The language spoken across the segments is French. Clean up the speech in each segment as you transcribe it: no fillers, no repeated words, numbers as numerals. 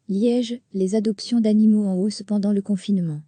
Liège, les adoptions d'animaux en hausse pendant le confinement.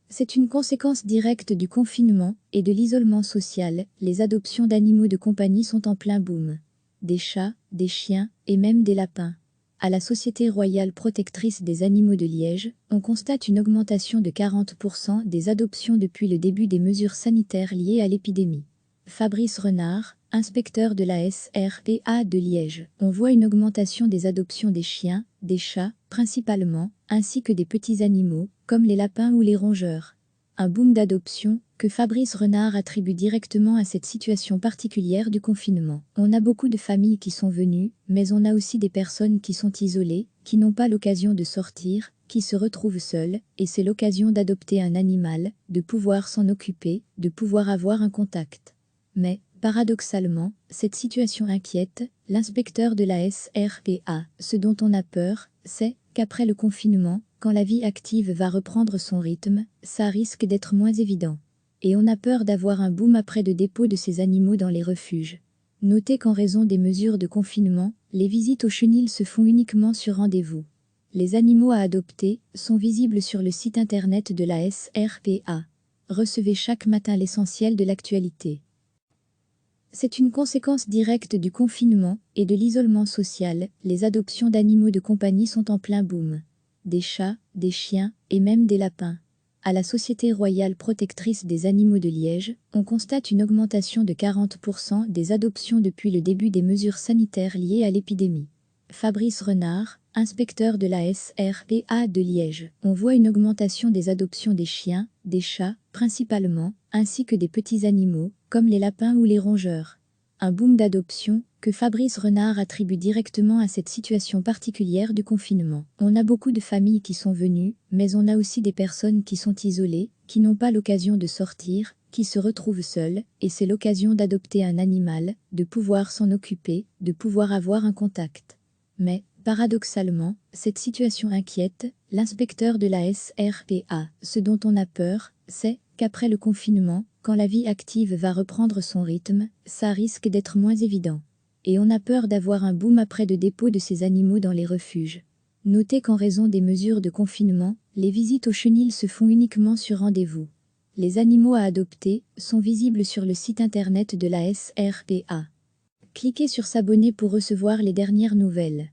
C'est une conséquence directe du confinement et de l'isolement social, les adoptions d'animaux de compagnie sont en plein boom. Des chats, des chiens et même des lapins. À la Société royale protectrice des animaux de Liège, on constate une augmentation de 40% des adoptions depuis le début des mesures sanitaires liées à l'épidémie. Fabrice Renard, inspecteur de la SRPA de Liège. On voit une augmentation des adoptions des chiens, des chats, principalement, ainsi que des petits animaux, comme les lapins ou les rongeurs. Un boom d'adoption que Fabrice Renard attribue directement à cette situation particulière du confinement. On a beaucoup de familles qui sont venues, mais on a aussi des personnes qui sont isolées, qui n'ont pas l'occasion de sortir, qui se retrouvent seules, et c'est l'occasion d'adopter un animal, de pouvoir s'en occuper, de pouvoir avoir un contact. Mais, paradoxalement, cette situation inquiète l'inspecteur de la SRPA. Ce dont on a peur, c'est qu'après le confinement, quand la vie active va reprendre son rythme, ça risque d'être moins évident. Et on a peur d'avoir un boom après de dépôt de ces animaux dans les refuges. Notez qu'en raison des mesures de confinement, les visites au chenil se font uniquement sur rendez-vous. Les animaux à adopter sont visibles sur le site internet de la SRPA. Recevez chaque matin l'essentiel de l'actualité. C'est une conséquence directe du confinement et de l'isolement social, les adoptions d'animaux de compagnie sont en plein boom. Des chats, des chiens et même des lapins. À la Société royale protectrice des animaux de Liège, on constate une augmentation de 40% des adoptions depuis le début des mesures sanitaires liées à l'épidémie. Fabrice Renard, inspecteur de la SRPA de Liège. On voit une augmentation des adoptions des chiens, des chats, principalement, ainsi que des petits animaux, comme les lapins ou les rongeurs. Un boom d'adoption que Fabrice Renard attribue directement à cette situation particulière du confinement. On a beaucoup de familles qui sont venues, mais on a aussi des personnes qui sont isolées, qui n'ont pas l'occasion de sortir, qui se retrouvent seules, et c'est l'occasion d'adopter un animal, de pouvoir s'en occuper, de pouvoir avoir un contact. Mais, paradoxalement, cette situation inquiète l'inspecteur de la SRPA. Ce dont on a peur, c'est qu'après le confinement, quand la vie active va reprendre son rythme, ça risque d'être moins évident. Et on a peur d'avoir un boom après de dépôt de ces animaux dans les refuges. Notez qu'en raison des mesures de confinement, les visites au chenil se font uniquement sur rendez-vous. Les animaux à adopter sont visibles sur le site internet de la SRPA. Cliquez sur s'abonner pour recevoir les dernières nouvelles.